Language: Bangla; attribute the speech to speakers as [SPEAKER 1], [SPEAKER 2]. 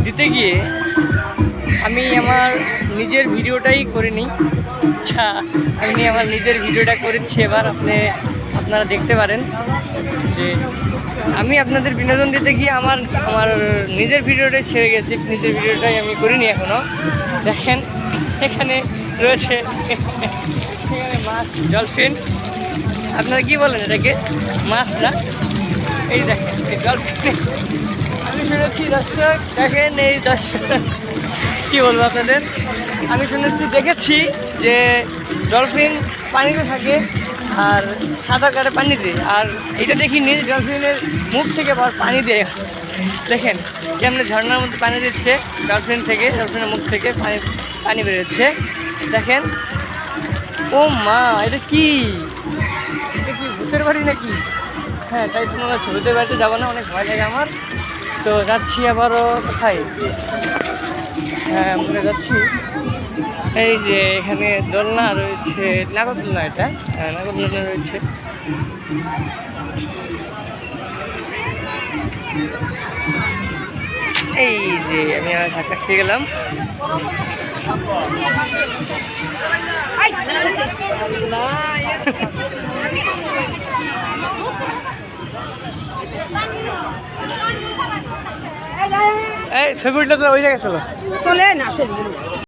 [SPEAKER 1] দিতে গিয়ে আমি আমার নিজের ভিডিওটাই করে নিই। আচ্ছা, আমি আমার নিজের ভিডিওটা করেছি। এবার আপনারা দেখতে পারেন যে আমি আপনাদের বিনোদন দিতে গিয়ে আমার নিজের ভিডিওটাই ছেড়ে গেছি। নিজের ভিডিওটাই আমি করিনি এখনও। দেখেন এখানে রয়েছে এখানে মাছ, ডলফিন। আপনারা কি বলেন এটাকে? মাছ না, এই দেখেন এই ডলফিন। আমি শুনেছি দর্শক, দেখেন এই দর্শক কী বলবো আপনাদের, আমি শুনেছি দেখেছি যে ডলফিন পানিতে থাকে আর সাঁতার কাটে পানিতে। আর এটা দেখিনি ডলফিনের মুখ থেকে পানি দেয়। দেখেন কেমন ঝর্ণার মধ্যে পানি দিচ্ছে ডলফিন থেকে, ডলফিনের মুখ থেকে পানি বেরোচ্ছে। দেখেন, ও মা, এটা কি ভূতের বাড়ি নাকি? হ্যাঁ, তাই তো মনে হচ্ছে। ভূতের বাড়িতে যাবো না, অনেক ভয় লাগে আমার। তো যাচ্ছি আবারও কোথায়, হ্যাঁ মনে যাচ্ছি এই যে এখানে দোলনা রয়েছে, নাগরদোলনা, এটা নাগরদোলনা রয়েছে। এই যে আমি আমার ধাক্কা খেয়ে গেলাম। এই ছবিটা তো ওই জায়গায় চলো,
[SPEAKER 2] চলে না।